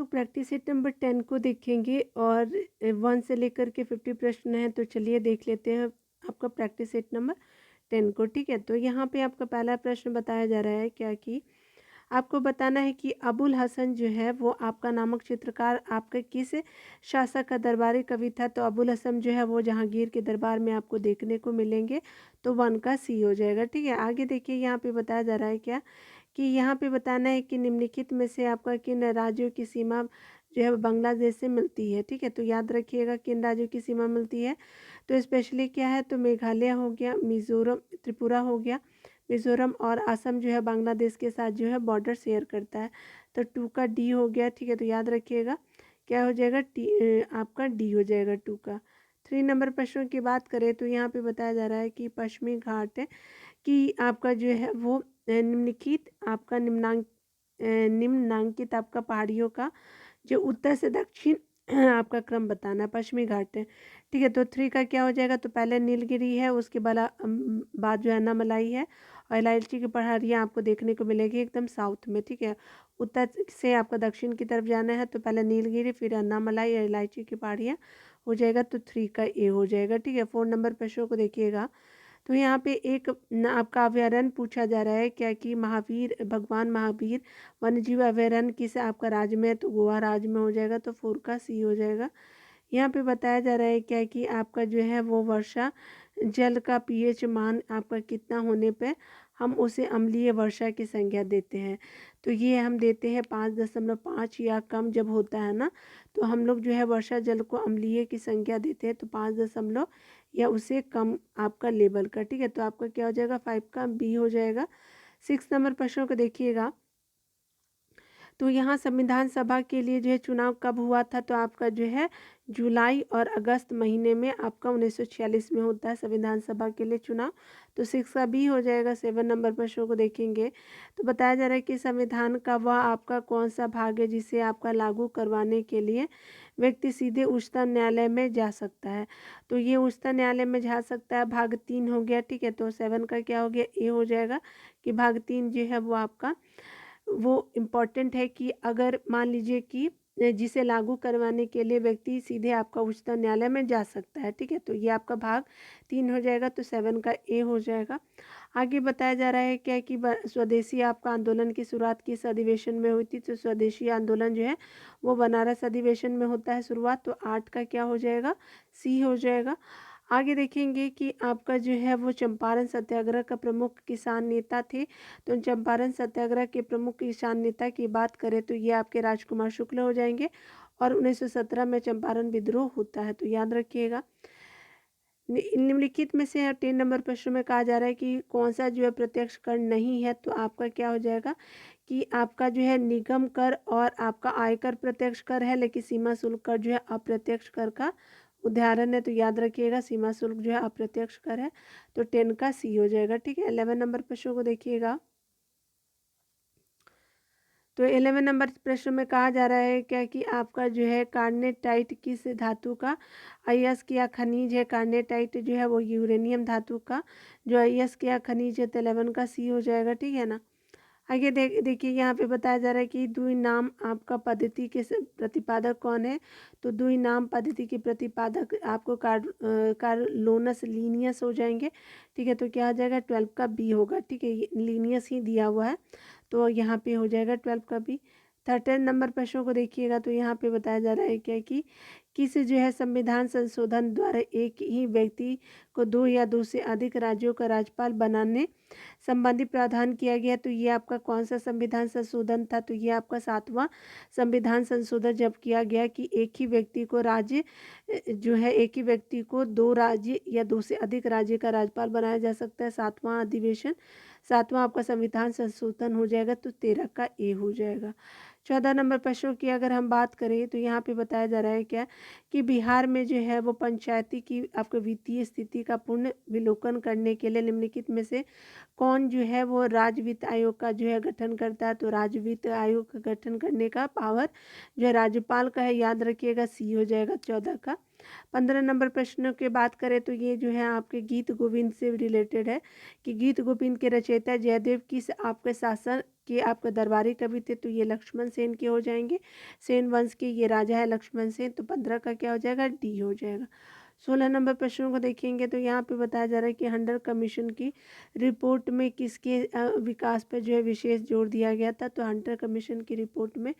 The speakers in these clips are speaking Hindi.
तो प्रैक्टिस सेट नंबर 10 को देखेंगे और 1 से लेकर के 50 प्रश्न हैं। तो चलिए देख लेते हैं आपका प्रैक्टिस सेट नंबर 10 को। ठीक है, तो यहाँ पे आपका पहला प्रश्न बताया जा रहा है क्या कि आपको बताना है कि अबुल हसन जो है वो आपका नामक चित्रकार आपके किस शासक का दरबारी कवि था। तो अबुल हसन जो है वो जहांगीर के दरबार में आपको देखने को मिलेंगे। तो 1 का सी हो जाएगा। ठीक है, आगे देखिए यहाँ पे बताया जा रहा है क्या कि यहाँ पे बताना है कि निम्नलिखित में से आपका किन राज्यों की सीमा जो है बांग्लादेश से मिलती है। ठीक है, तो याद रखिएगा किन राज्यों की सीमा मिलती है। तो स्पेशली क्या है, तो मेघालय हो गया, मिज़ोरम, त्रिपुरा हो गया, मिज़ोरम और असम जो है बांग्लादेश के साथ जो है बॉर्डर शेयर करता है। तो 2 का डी हो गया। ठीक है, तो याद रखिएगा क्या हो जाएगा, आपका डी हो जाएगा 2 का। 3 नंबर प्रश्न की बात करें तो यहाँ पे बताया जा रहा है कि पश्चिमी घाट है कि आपका जो है वो निम्नलिखित आपका निम्नांकित आपका पहाड़ियों का जो उत्तर से दक्षिण आपका क्रम बताना है। पश्चिमी घाट है। ठीक है, तो 3 का क्या हो जाएगा, तो पहले नीलगिरी है, उसके बाद जो है अन्नामलाई है और इलायची की पहाड़ियाँ आपको देखने को मिलेगी एकदम साउथ में। ठीक है, उत्तर से आपका दक्षिण की तरफ जाना है तो पहले नीलगिरी, फिर अन्नामलाई और इलायची की पहाड़ियाँ हो जाएगा। तो 3 का ए हो जाएगा। ठीक है, 4 नंबर प्रश्नों को देखिएगा। तो यहाँ पे एक आपका अभयारण्य पूछा जा रहा है क्या कि भगवान महावीर वन्यजीव अभयारण्य किस आपका राज्य में है। तो गोवा राज्य में हो जाएगा। तो 4 का सी हो जाएगा। यहाँ पे बताया जा रहा है क्या कि आपका जो है वो वर्षा जल का पीएच मान आपका कितना होने पे हम उसे अम्लीय वर्षा की संज्ञा देते हैं। तो ये हम देते हैं 5.5 या कम जब होता है ना, तो हम लोग जो है वर्षा जल को अम्लीय की संज्ञा देते हैं। तो 5 या उससे कम आपका लेवल का। ठीक है, तो आपका क्या हो जाएगा, 5 का बी हो जाएगा। 6 नंबर प्रश्नों को देखिएगा। तो यहाँ संविधान सभा के लिए जो है चुनाव कब हुआ था। तो आपका जो है जुलाई और अगस्त महीने में आपका 1946 में होता है संविधान सभा के लिए चुनाव। तो 6 का बी हो जाएगा। 7 नंबर प्रश्नों को देखेंगे तो बताया जा रहा है कि संविधान का वह आपका कौन सा भाग है जिसे आपका लागू करवाने के लिए व्यक्ति सीधे उच्चतम न्यायालय में जा सकता है। तो ये उच्चतम न्यायालय में जा सकता है, भाग 3 हो गया। ठीक है, तो 7 का क्या हो गया, ए हो जाएगा कि भाग 3 जो है वो आपका वो इम्पॉर्टेंट है कि अगर मान लीजिए कि जिसे लागू करवाने के लिए व्यक्ति सीधे आपका उच्चतम न्यायालय में जा सकता है। ठीक है, तो ये आपका भाग 3 हो जाएगा। तो 7 का ए हो जाएगा। आगे बताया जा रहा है क्या कि स्वदेशी आपका आंदोलन की शुरुआत किस अधिवेशन में हुई थी। तो स्वदेशी आंदोलन जो है वो बनारस अधिवेशन में होता है शुरुआत। तो 8 का क्या हो जाएगा, सी हो जाएगा। आगे देखेंगे कि आपका जो है वो चंपारण सत्याग्रह का प्रमुख किसान नेता थे। तो चंपारण सत्याग्रह के प्रमुख किसान नेता की बात करें तो ये आपके राजकुमार शुक्ल हो जाएंगे और 1917 में चंपारण विद्रोह होता है। तो याद रखिएगा। निम्नलिखित में से 10 नंबर प्रश्न में कहा जा रहा है कि कौन सा जो है प्रत्यक्ष कर नहीं है। तो आपका क्या हो जाएगा कि आपका जो है निगम कर और आपका आयकर प्रत्यक्ष कर है, लेकिन सीमा शुल्क कर जो है अप्रत्यक्ष कर का उदाहरण है। तो याद रखिएगा सीमा शुल्क जो है अप्रत्यक्ष कर है। तो 10 का सी हो जाएगा। ठीक है, 11 नंबर प्रश्नों को देखिएगा। तो 11 नंबर प्रश्न में कहा जा रहा है क्या कि आपका जो है कार्नेटाइट किस धातु का अयस्क या खनिज है। कार्नेटाइट जो है वो यूरेनियम धातु का जो अयस्क या खनिज है। तो 11 का सी हो जाएगा। ठीक है ना। आगे देखिए यहाँ पे बताया जा रहा है कि द्वि नाम आपका पद्धति के प्रतिपादक कौन है। तो द्वि नाम पद्धति के प्रतिपादक आपको कार्लोनस लीनियस हो जाएंगे। ठीक है, तो क्या आ जाएगा, 12 का बी होगा। ठीक है, लीनियस ही दिया हुआ है तो यहाँ पे हो जाएगा 12 का बी। 13 नंबर प्रश्नों को देखिएगा तो यहाँ पे बताया जा रहा है क्या कि किस जो है संविधान संशोधन द्वारा एक ही व्यक्ति को 2 या 2 से अधिक राज्यों का राज्यपाल बनाने संबंधी प्रावधान किया गया। तो ये आपका कौन सा संविधान संशोधन था। तो ये आपका 7वां संविधान संशोधन जब किया गया कि एक ही व्यक्ति को राज्य जो है एक ही व्यक्ति को 2 राज्य या 2 से अधिक राज्य का राज्यपाल बनाया जा सकता है। 7वां अधिवेशन, 7वां आपका संविधान संशोधन हो जाएगा। तो 13 का ए हो जाएगा। 14 नंबर प्रश्नों की अगर हम बात करें तो यहाँ पे बताया जा रहा है क्या कि बिहार में जो है वो पंचायती की आपको वित्तीय स्थिति का पूर्ण विलोकन करने के लिए निम्नलिखित में से कौन जो है वो राज्य वित्त आयोग का जो है गठन करता है। तो राज्य वित्त आयोग का गठन करने का पावर जो है राज्यपाल का है। याद रखिएगा सी हो जाएगा 14 का। 15 नंबर प्रश्न की बात करें तो ये जो है आपके गीत गोविंद से रिलेटेड है कि गीत गोविंद के रचयिता जयदेव किस आपके शासन के आपका दरबारी कवि थे तो ये लक्ष्मण सेन के हो जाएंगे। सेन वंश के ये राजा है लक्ष्मण सेन, तो 15 का क्या हो जाएगा, डी हो जाएगा। 16 नंबर प्रश्नों को देखेंगे तो यहाँ पे बताया जा रहा है कि हंटर कमीशन की रिपोर्ट में किसके विकास पर जो है विशेष जोर दिया गया था। तो हंटर कमीशन की रिपोर्ट में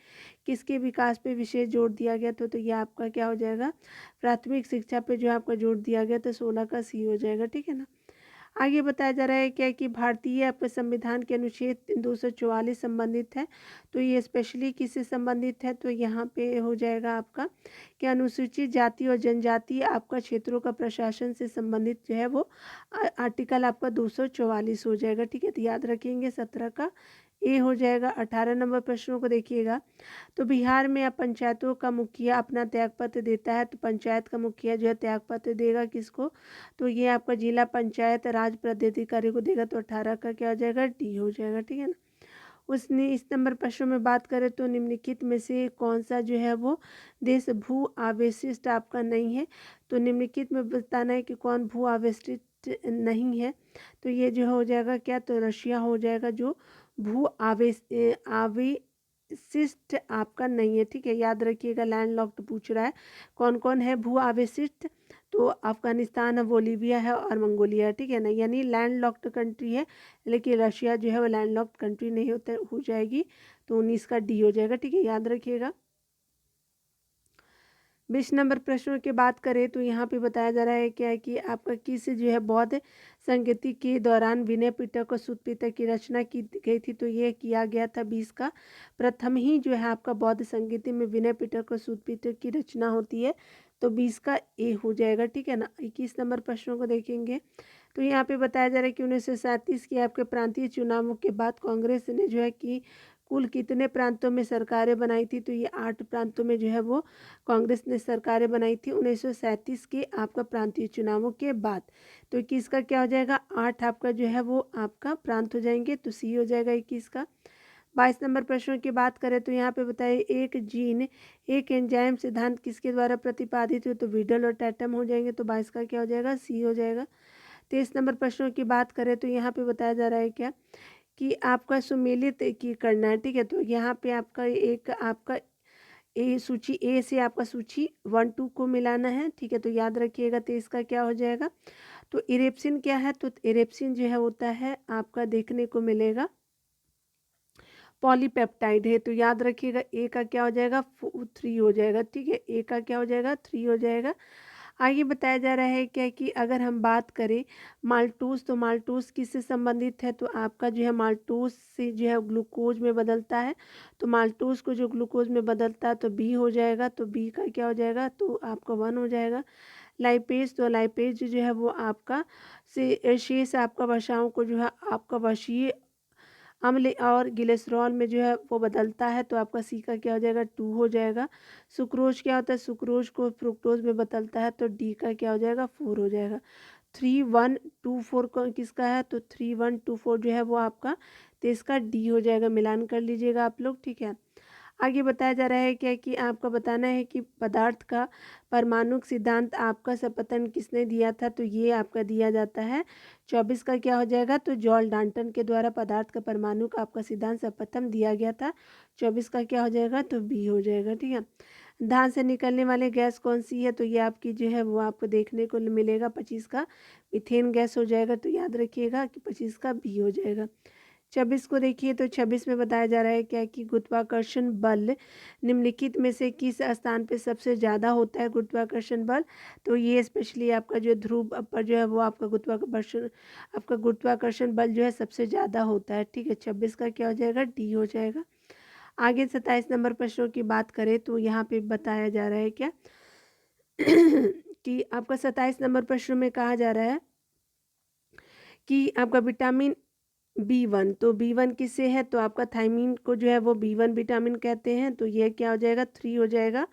किसके विकास पे विशेष जोर दिया गया था, तो ये आपका क्या हो जाएगा, प्राथमिक शिक्षा पे जो आपका जोर दिया गया, तो 16 का सी हो जाएगा। ठीक है ना। आगे बताया जा रहा है क्या कि भारतीय आपके संविधान के अनुच्छेद 244 संबंधित है। तो ये स्पेशली किससे संबंधित है, तो यहाँ पे हो जाएगा आपका कि अनुसूचित जाति और जनजाति आपका क्षेत्रों का प्रशासन से संबंधित जो है वो आर्टिकल आपका 244 हो जाएगा। ठीक है, तो याद रखेंगे 17 का ए हो जाएगा। 18 नंबर प्रश्नों को देखिएगा तो बिहार में अब पंचायतों का मुखिया अपना त्यागपत्र देता है। तो पंचायत का मुखिया जो है त्यागपत्र देगा किसको, तो ये आपका जिला पंचायत राज पदाधिकारी को देगा। तो 18 का क्या हो जाएगा, डी हो जाएगा। ठीक है ना। उसने इस नंबर प्रश्नों में बात करें तो निम्नलिखित में से कौन सा जो है वो देश भू आवेशित आपका नहीं है। तो निम्नलिखित में बताना है कि कौन भू आवेशित नहीं है। तो ये जो हो जाएगा क्या, तो रशिया हो जाएगा जो भू आवेशित आपका नहीं है। ठीक है, याद रखिएगा लैंड लॉक्ड पूछ रहा है कौन कौन है भू आवेशित, तो अफगानिस्तान है, बोलीविया है और मंगोलिया है। ठीक है ना, यानी लैंड लॉक्ड कंट्री है, लेकिन रशिया जो है वो लैंड लॉक्ड कंट्री नहीं होता हो जाएगी। तो 19 का डी हो जाएगा। ठीक है, याद रखिएगा। 20 नंबर प्रश्नों की बात करें तो यहाँ पे बताया जा रहा है क्या है कि आपका किस जो है बौद्ध संगीति के दौरान विनय पिटक और सुत पिटक की रचना की गई थी। तो ये किया गया था 20 का प्रथम ही जो है आपका बौद्ध संगीति में विनय पिटक और सुत पिटक की रचना होती है। तो 20 का ए हो जाएगा। ठीक है ना। 21 नंबर प्रश्नों को देखेंगे तो यहाँ पे बताया जा रहा है कि 1937 के आपके प्रांतीय चुनावों के बाद कांग्रेस ने जो है कि कुल कितने प्रांतों में सरकारें बनाई थी। तो ये 8 प्रांतों में जो है वो कांग्रेस ने सरकारें बनाई थी 1937 के आपका प्रांतीय चुनावों के बाद। तो 21 का क्या हो जाएगा, 8 आपका जो है वो आपका प्रांत हो जाएंगे। तो सी हो जाएगा 21 का। 22 नंबर प्रश्नों की बात करें तो यहाँ पे बताइए एक जीन एक एंजाइम सिद्धांत किसके द्वारा प्रतिपादित हुए। तो विडल और टैटम हो जाएंगे। तो 22 का क्या हो जाएगा, सी हो जाएगा। 23 नंबर प्रश्नों की बात करें तो यहाँ पे बताया जा रहा है क्या कि आपका सुमेलित की करना है। ठीक है, तो यहाँ पे आपका एक आपका ए सूची ए से आपका सूची 1 2 को मिलाना है। ठीक है, तो याद रखिएगा। तो इसका क्या हो जाएगा, तो इरेप्सिन क्या है, तो इरेप्सिन जो है होता है आपका देखने को मिलेगा पॉलीपेप्टाइड है। तो याद रखिएगा ए का क्या हो जाएगा, 3 हो जाएगा। ठीक है, ए का क्या हो जाएगा, 3 हो जाएगा। आगे बताया जा रहा है क्या कि अगर हम बात करें माल्टोस, तो माल्टोस किससे संबंधित है। तो आपका जो है माल्टोस से जो है ग्लूकोज में बदलता है। तो माल्टोस को जो ग्लूकोज में बदलता है तो बी हो जाएगा। तो बी का क्या हो जाएगा, तो आपका 1 हो जाएगा। लाइपेज, तो लाइपेज जो है वो आपका से शेष आपका वसाओं को जो है आपका वशीय अम्ल और ग्लिसरॉल में जो है वो बदलता है। तो आपका सी का क्या हो जाएगा, 2 हो जाएगा। सुक्रोज क्या होता है, सुक्रोज को फ्रुक्टोज में बदलता है। तो डी का क्या हो जाएगा, 4 हो जाएगा। 3 1 2 4 किसका है, तो 3 1 2 4 जो है वो आपका, तो इसका डी हो जाएगा। मिलान कर लीजिएगा आप लोग। ठीक है, आगे बताया जा रहा है क्या कि आपका बताना है कि पदार्थ का परमाणुक सिद्धांत आपका सपतन किसने दिया था। तो ये आपका दिया जाता है 24 का क्या हो जाएगा, तो जॉल डाल्टन के द्वारा पदार्थ का परमाणुक आपका सिद्धांत सर्वप्रथम दिया गया था। 24 का क्या हो जाएगा, तो बी हो जाएगा। ठीक है, धान से निकलने वाली गैस कौन सी है, तो ये आपकी जो है वो आपको देखने को मिलेगा 25 का मीथेन गैस हो जाएगा। तो याद रखिएगा कि 25 का बी हो जाएगा। 26 को देखिए तो 26 में बताया जा रहा है क्या कि गुरुत्वाकर्षण बल निम्नलिखित में से किस स्थान पे सबसे ज़्यादा होता है गुरुत्वाकर्षण बल। तो ये स्पेशली आपका जो ध्रुव पर जो है वो आपका गुरुत्वाकर्षण बल जो है सबसे ज़्यादा होता है। ठीक है, 26 का क्या हो जाएगा, डी हो जाएगा। आगे 27 नंबर प्रश्नों की बात करें तो यहाँ पे बताया जा रहा है क्या कि आपका 27 नंबर प्रश्न में कहा जा रहा है कि आपका विटामिन B1, तो B1 किससे है, तो आपका थायमीन को जो है वो B1 विटामिन कहते हैं। तो ये क्या हो जाएगा, 3 हो जाएगा।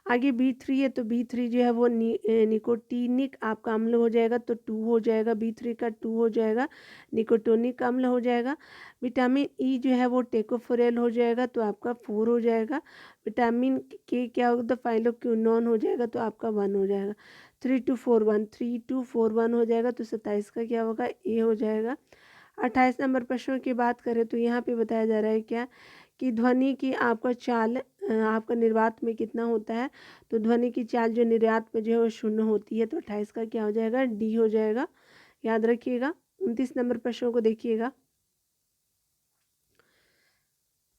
आगे B3 है, तो B3 जो है वो निकोटीनिक आपका अम्ल हो जाएगा। तो 2 हो जाएगा, B3 का 2 हो जाएगा, निकोटोनिक अम्ल हो जाएगा। विटामिन ई जो है वो टेकोफोरेल हो जाएगा। तो आपका 4 हो जाएगा। विटामिन के क्या होगा, तो फाइलोक्विनोन हो जाएगा। तो आपका 1 हो जाएगा। 3 2 4 1 3 2 4 1 हो जाएगा। तो 27 का क्या होगा, ए हो जाएगा। 28 नंबर प्रश्न की बात करें तो यहाँ पे बताया जा रहा है क्या कि ध्वनि की आपका चाल आपका निर्वात में कितना होता है। तो ध्वनि की चाल जो निर्यात में जो है वो 0 होती है। तो 28 का क्या हो जाएगा, डी हो जाएगा, याद रखिएगा। 29 नंबर प्रश्नों को देखिएगा।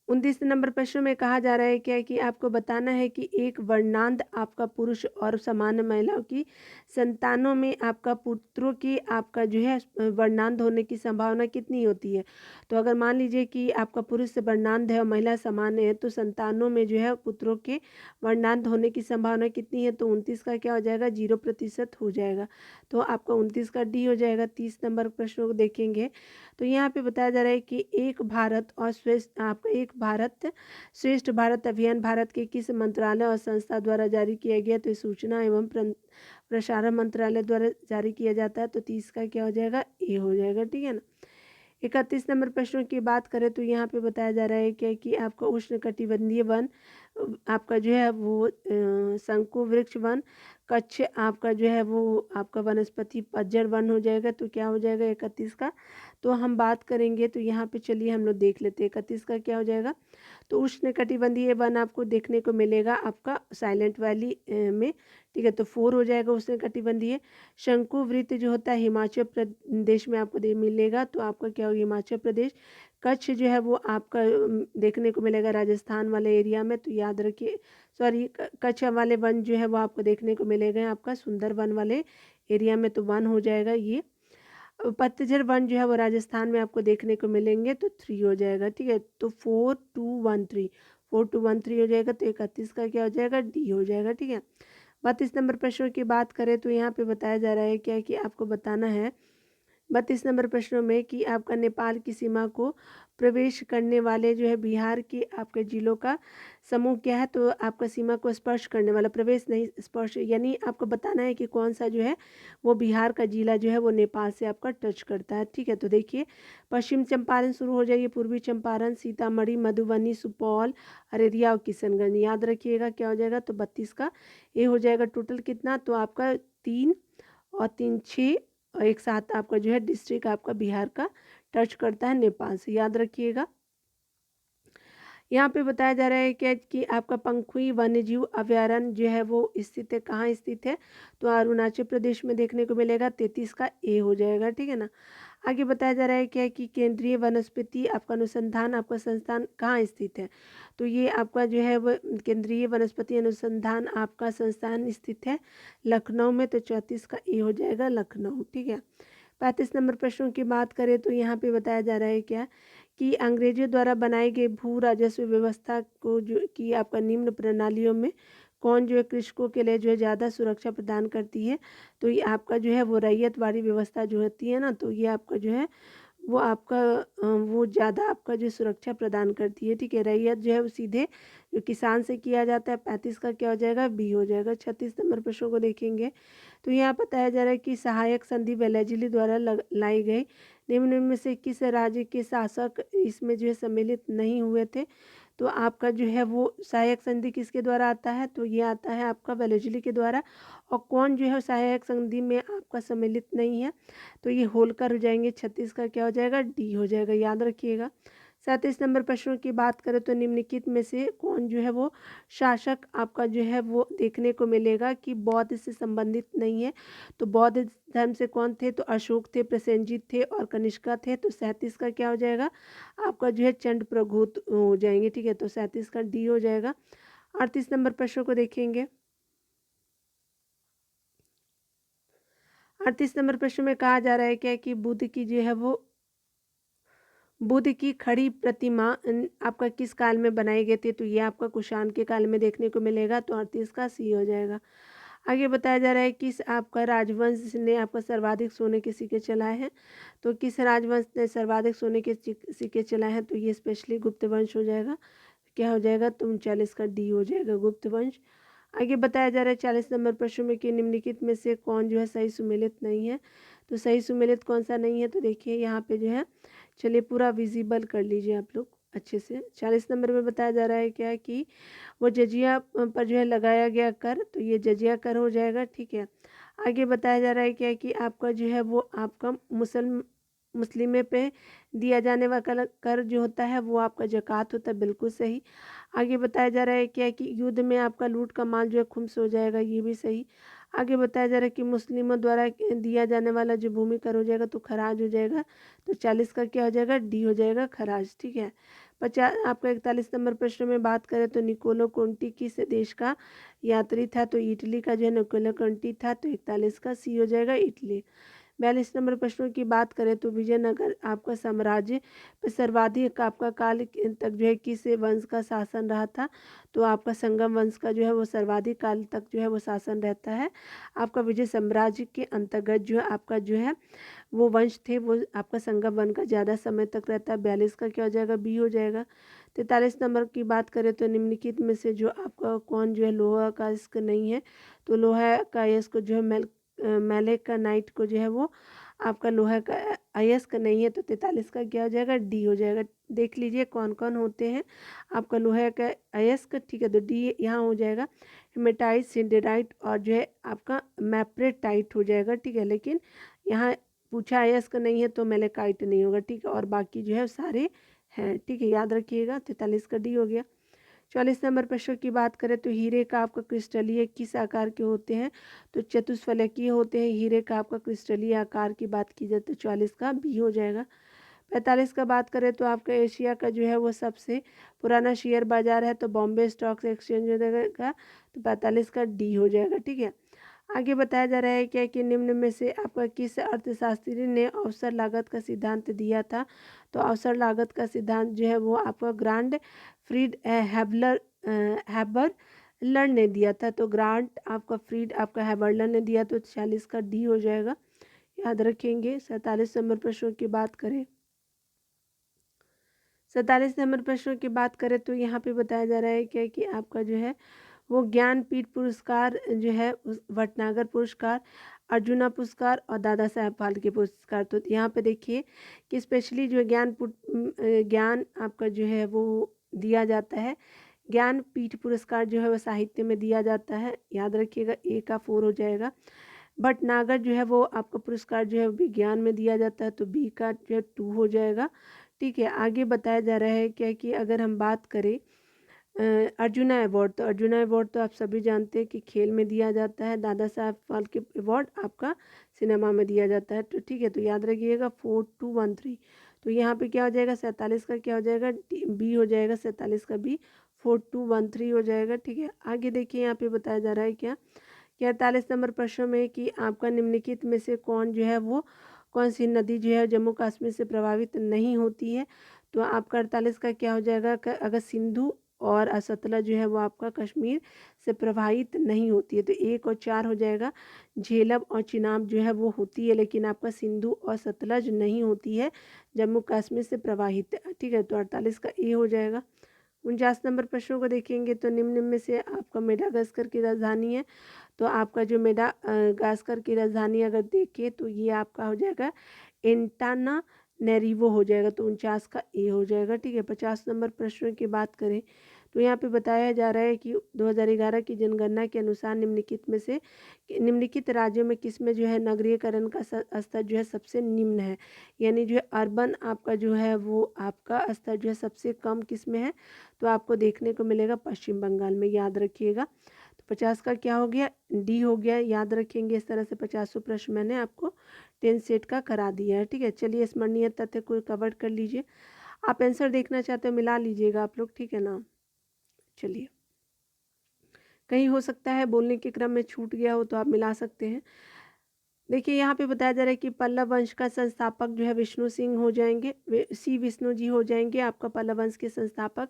29 नंबर प्रश्न में कहा जा रहा है क्या कि आपको बताना है कि एक वर्णांध आपका पुरुष और सामान्य महिलाओं की संतानों में आपका पुत्रों की आपका जो है वर्णांध होने की संभावना कितनी होती है। तो अगर मान लीजिए कि आपका पुरुष वर्णांध है और महिला सामान्य है तो संतानों में जो है पुत्रों के वर्णांध होने की संभावना कितनी है। तो 29 का क्या हो जाएगा, 0% हो जाएगा। तो आपका 29 का डी हो जाएगा। 30 नंबर प्रश्नों को देखेंगे तो यहाँ पे बताया जा रहा है कि एक भारत और श्रेष्ठ आपका एक भारत श्रेष्ठ भारत अभियान भारत के किस मंत्रालय और संस्था द्वारा जारी किया गया। तो सूचना एवं प्रसारण मंत्रालय द्वारा जारी किया जाता है। तो 30 का क्या हो जाएगा, ए हो जाएगा, ठीक है ना। 31 नंबर प्रश्नों की बात करें तो यहाँ पे बताया जा रहा है क्या कि आपका उष्णकटिबंधीय वन आपका जो है वो शंकु वृक्ष वन, कच्छ आपका जो है वो आपका वनस्पति पतझड़ वन हो जाएगा। तो क्या हो जाएगा 31 का। तो हम बात करेंगे तो यहाँ पे चलिए हम लोग देख लेते हैं 31 का क्या हो जाएगा। तो उष्णकटिबंधीय वन आपको देखने को मिलेगा आपका साइलेंट वैली में, ठीक है। तो 4 हो जाएगा उष्णकटिबंधीय। शंकु वृत्त जो होता है हिमाचल प्रदेश में आपको मिलेगा। तो आपका क्या होगा, हिमाचल प्रदेश। कच्छ जो है वो आपका देखने को मिलेगा राजस्थान वाले एरिया में। तो याद रखिए, सॉरी, कच्छ वाले वन जो है वो आपको देखने को मिलेगा आपका सुंदर वन वाले एरिया में। तो 1 हो जाएगा ये। पतझड़ वन जो है वो राजस्थान में आपको देखने को मिलेंगे। तो 3 हो जाएगा, ठीक है। तो 4213 4213 हो जाएगा। तो 31 का क्या हो जाएगा, डी हो जाएगा, ठीक है। 32 नंबर प्रश्नों की बात करें तो यहाँ पे बताया जा रहा है क्या कि आपको बताना है 32 नंबर प्रश्नों में कि आपका नेपाल की सीमा को प्रवेश करने वाले जो है बिहार के आपके जिलों का समूह क्या है। तो आपका सीमा को स्पर्श करने वाला, प्रवेश नहीं स्पर्श, यानी आपको बताना है कि कौन सा जो है वो बिहार का जिला जो है वो नेपाल से आपका टच करता है, ठीक है। तो देखिए, पश्चिम चंपारण शुरू हो जाइए, पूर्वी चंपारण, सीतामढ़ी, मधुबनी, सुपौल, अररिया और किशनगंज, याद रखिएगा क्या हो जाएगा। तो 32 का ए हो जाएगा। टोटल कितना, तो आपका 3 और 3 6 और एक साथ आपका जो है डिस्ट्रिक्ट आपका बिहार का टच करता है नेपाल से, याद रखिएगा। यहाँ पे बताया जा रहा है क्या कि आपका पंखुई वन्यजीव अभयारण्य जो है वो स्थित है, कहाँ स्थित है। तो अरुणाचल प्रदेश में देखने को मिलेगा। 33 का ए हो जाएगा, ठीक है ना। आगे बताया जा रहा है क्या कि केंद्रीय वनस्पति आपका अनुसंधान आपका संस्थान कहाँ स्थित है। तो ये आपका जो है वो केंद्रीय वनस्पति अनुसंधान आपका संस्थान स्थित है लखनऊ में। तो 34 का ए हो जाएगा, लखनऊ, ठीक है। 35 नंबर प्रश्नों की बात करें तो यहाँ पे बताया जा रहा है क्या कि अंग्रेजों द्वारा बनाई गई भू राजस्व व्यवस्था को जो कि आपका निम्न प्रणालियों में कौन जो है कृषकों के लिए जो है ज़्यादा सुरक्षा प्रदान करती है। तो ये आपका जो है वो रैयतवाड़ी व्यवस्था जो होती है ना, तो ये आपका जो है वो आपका वो ज़्यादा आपका जो सुरक्षा प्रदान करती है, ठीक है। रैयत जो है वो सीधे जो किसान से किया जाता है। 35 का क्या हो जाएगा, बी हो जाएगा। 36 नंबर प्रश्नों को देखेंगे तो यहाँ बताया जा रहा है कि सहायक संधि वेलेजली द्वारा लाई गई निम्न में से किस राज्य के शासक इसमें जो है सम्मिलित नहीं हुए थे। तो आपका जो है वो सहायक संधि किसके द्वारा आता है, तो ये आता है आपका वेलेजली के द्वारा। और कौन जो है सहायक संधि में आपका सम्मिलित नहीं है, तो ये होलकर हो जाएंगे। 36 का क्या हो जाएगा, डी हो जाएगा, याद रखिएगा। 37 नंबर प्रश्नों की बात करें तो निम्नलिखित में से कौन जो है वो शासक आपका जो है वो देखने को मिलेगा कि बौद्ध से संबंधित नहीं है। तो बौद्ध धर्म से कौन थे, तो अशोक थे, प्रसेनजीत थे और कनिष्का थे। तो 37 का क्या हो जाएगा, आपका जो है चंड प्रघुत हो जाएंगे, ठीक है। तो 37 का डी हो जाएगा। 38 नंबर प्रश्नों को देखेंगे। 38 नंबर प्रश्न में कहा जा रहा है क्या कि बुद्ध की जो है वो बुद्ध की खड़ी प्रतिमा आपका किस काल में बनाई गई थी। तो ये आपका कुषाण के काल में देखने को मिलेगा। तो 38 का सी हो जाएगा। आगे बताया जा रहा है किस आपका राजवंश ने आपका सर्वाधिक सोने के सिक्के चलाए हैं। तो किस राजवंश ने सर्वाधिक सोने के सिक्के चलाए हैं, तो ये स्पेशली गुप्त वंश हो जाएगा। क्या हो जाएगा, तो 39 का डी हो जाएगा, गुप्त वंश। आगे बताया जा रहा है 40 नंबर प्रश्न में कि निम्नलिखित में से कौन जो है सही सुमेलित नहीं है। तो सही सुमेलित कौन सा नहीं है, तो देखिए यहाँ पे जो है, चलिए पूरा विजिबल कर लीजिए आप लोग अच्छे से। 40 नंबर में बताया जा रहा है क्या कि वो जजिया पर जो है लगाया गया कर, तो ये जजिया कर हो जाएगा, ठीक है। आगे बताया जा रहा है क्या कि आपका जो है वो आपका मुस्लिमे पे दिया जाने वाला कर जो होता है वो आपका ज़कात होता है, बिल्कुल सही। आगे बताया जा रहा है क्या कि युद्ध में आपका लूट का माल जो है खुम्स हो जाएगा, ये भी सही। आगे बताया जा रहा है कि मुस्लिमों द्वारा दिया जाने वाला जो भूमि कर हो जाएगा तो खराज हो जाएगा, तो 40 का क्या हो जाएगा, डी हो जाएगा, खराज। ठीक है। 50 आपका 41 नंबर प्रश्न में बात करें तो निकोलो कोंटी किस देश का यात्री था, तो इटली का जो है निकोलो कोंटी था, तो 41 का सी हो जाएगा, इटली। 42 नंबर प्रश्नों की बात करें तो विजयनगर आपका साम्राज्य पर सर्वाधिक आपका काल तक जो है किस वंश का शासन रहा था, तो आपका संगम वंश का जो है वो सर्वाधिक काल तक जो है वो शासन रहता है। आपका विजय साम्राज्य के अंतर्गत जो है आपका जो है वो वंश थे वो आपका संगम वंश का ज़्यादा समय तक रहता है। 42 का क्या हो जाएगा, बी हो जाएगा। 43 नंबर की बात करें तो निम्नलिखित में से जो आपका कौन जो है लोहा का अयस्क नहीं है, तो लोहा का अयस्क जो है मैलेकानाइट को जो है वो आपका लोहा का अयस्क नहीं है, तो 43 का क्या हो जाएगा, डी हो जाएगा। देख लीजिए कौन कौन होते हैं आपका लोहा का अयस्क। ठीक है, तो डी यहाँ हो जाएगा। हेमेटाइट, सिंडेराइट और जो है आपका मैप्रेटाइट हो जाएगा। ठीक है, लेकिन यहाँ पूछा अयस्क नहीं है तो मैलेकाइट नहीं होगा। ठीक है, और बाकी जो है सारे हैं। ठीक है, याद रखिएगा। 43 का डी हो गया। 44 नंबर प्रश्न की बात करें तो हीरे का आपका क्रिस्टलीय किस आकार के होते हैं, तो चतुष्फलकीय होते हैं हीरे का आपका क्रिस्टलीय आकार की बात की जाए तो 44 का बी हो जाएगा। 45 का बात करें तो आपका एशिया का जो है वो सबसे पुराना शेयर बाजार है, तो बॉम्बे स्टॉक एक्सचेंज हो जाएगा, तो 45 का डी हो जाएगा। ठीक है, आगे बताया जा रहा है क्या कि निम्न में से आपका किस अर्थशास्त्री ने अवसर लागत का सिद्धांत दिया था, तो अवसर लागत का सिद्धांत जो है वो आपका ग्रांड फ्रीड हैबरलर ने दिया था, तो ग्रांट आपका फ्रीड आपका हैबरलर ने दिया, तो 40 का डी हो जाएगा, याद रखेंगे। 47 नंबर प्रश्नों की बात करें 47 नंबर प्रश्नों की बात करें तो यहाँ पे बताया जा रहा है क्या कि आपका जो है वो ज्ञानपीठ पुरस्कार जो है भटनागर पुरस्कार, अर्जुना पुरस्कार और दादा साहेब फाल्के पुरस्कार, तो यहाँ पे देखिए कि स्पेशली जो ज्ञान आपका जो है वो दिया जाता है। ज्ञानपीठ पुरस्कार जो है वो साहित्य में दिया जाता है, याद रखिएगा, ए का 4 हो जाएगा। भटनागर जो है वो आपका पुरस्कार जो है विज्ञान में दिया जाता है, तो बी का जो है 2 हो जाएगा। ठीक है, आगे बताया जा रहा है क्या कि अगर हम बात करें अर्जुना अवार्ड, तो अर्जुना अवार्ड तो आप सभी जानते हैं कि खेल में दिया जाता है। दादा साहब फाल्के अवार्ड आपका सिनेमा में दिया जाता है, तो ठीक है, तो याद रखिएगा 4213। तो यहाँ पे क्या हो जाएगा, 47 का क्या हो जाएगा, बी हो जाएगा, 47 का बी, 4213 हो जाएगा। ठीक है, आगे देखिए यहाँ पे बताया जा रहा है क्या कि 48 नंबर प्रश्न में कि आपका निम्नलिखित में से कौन जो है वो कौन सी नदी जो है जम्मू कश्मीर से प्रभावित नहीं होती है, तो आपका 48 का क्या हो जाएगा, अगर सिंधु और सतलज जो है वो आपका कश्मीर से प्रभावित नहीं होती है, तो 1 और 4 हो जाएगा। झेलम और चिनाब जो है वो होती है, लेकिन आपका सिंधु और सतलज नहीं होती है, जम्मू कश्मीर से प्रभावित। ठीक है, तो 48 का ए हो जाएगा। 49 नंबर प्रश्नों को देखेंगे तो निम्न में से आपका मेडागास्कर की राजधानी है, तो आपका जो मेडागास्कर की राजधानी अगर देखें तो ये आपका हो जाएगा एंटाना नेरिवो हो जाएगा, तो 49 का ए हो जाएगा। ठीक है, 50 नंबर प्रश्न की बात करें तो यहाँ पे बताया जा रहा है कि 2011 की जनगणना के अनुसार निम्नलिखित राज्यों में किस में जो है नगरीकरण का स्तर जो है सबसे निम्न है, यानी जो है अर्बन आपका जो है वो आपका स्तर जो है सबसे कम किस में है, तो आपको देखने को मिलेगा पश्चिम बंगाल में, याद रखिएगा। तो 50 का क्या हो गया, डी हो गया, याद रखेंगे। इस तरह से 50 प्रश्न मैंने आपको 10 सेट का करा दिया है। ठीक है, चलिए स्मरणीय तथ्य को कवर कर लीजिए। आप आंसर देखना चाहते हो मिला लीजिएगा आप लोग, ठीक है ना। चलिए, कहीं हो सकता है बोलने के क्रम में छूट गया हो तो आप मिला सकते हैं। देखिए यहाँ पे बताया जा रहा है कि पल्लव वंश का संस्थापक जो है विष्णु सिंह हो जाएंगे, सी विष्णु जी हो जाएंगे आपका पल्लव वंश के संस्थापक।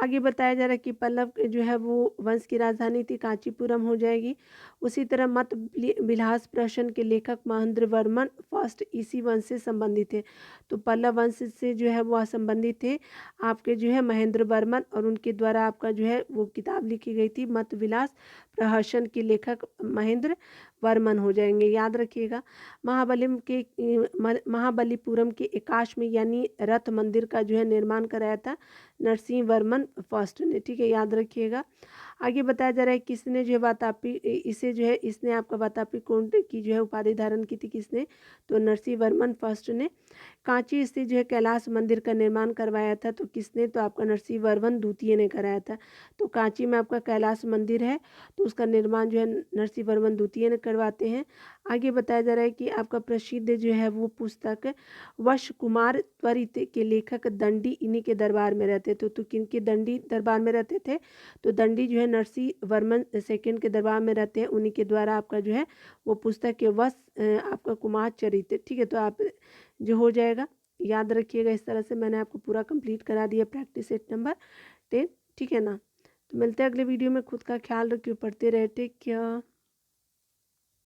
आगे बताया जा रहा है कि पल्लव जो है वो वंश की राजधानी थी कांचीपुरम हो जाएगी। उसी तरह मत विलास प्रश्न के लेखक महेंद्र वर्मन फर्स्ट इसी वंश से संबंधित थे, तो पल्लव वंश से जो है वो संबंधित थे आपके जो है महेंद्र वर्मन, और उनके द्वारा आपका जो है वो किताब लिखी गई थी मत विलास प्रहसन के लेखक महेंद्र वर्मन हो जाएंगे, याद रखिएगा। महाबलीपुरम के एकाश में यानी रथ मंदिर का जो है निर्माण कराया था नरसिंह वर्मन फर्स्ट ने, ठीक है, याद रखिएगा। आगे बताया जा रहा है किसने जो है वातापी इसे जो है इसने आपका वातापी कुंड की जो है उपाधि धारण की थी, किसने, तो नरसिंह वर्मन फर्स्ट ने। कांची स्थित जो है कैलाश मंदिर का निर्माण करवाया था, तो किसने, तो आपका नरसिंह वर्मन द्वितीय ने कराया था। तो कांची में आपका कैलाश मंदिर है, तो उसका निर्माण जो है नरसिंह वर्मन द्वितीय ने करवाते हैं। आगे बताया जा रहा है कि आपका प्रसिद्ध जो है वो पुस्तक वश कुमार त्वरित के लेखक दंडी इन्हीं के दरबार में रहते थे। तो किनके दंडी दरबार में रहते थे, तो दंडी जो है नरसिंह वर्मन सेकंड के दरबार में रहते हैं, उन्हीं के द्वारा आपका जो है वो पुस्तक के वश आपका कुमार चरित्र, ठीक है। तो आप जो हो जाएगा, याद रखिएगा। इस तरह से मैंने आपको पूरा कंप्लीट करा दिया प्रैक्टिस सेट नंबर 10, ठीक है ना। तो मिलते हैं अगले वीडियो में। खुद का ख्याल रखिए, पढ़ते रहे, टेक केयर।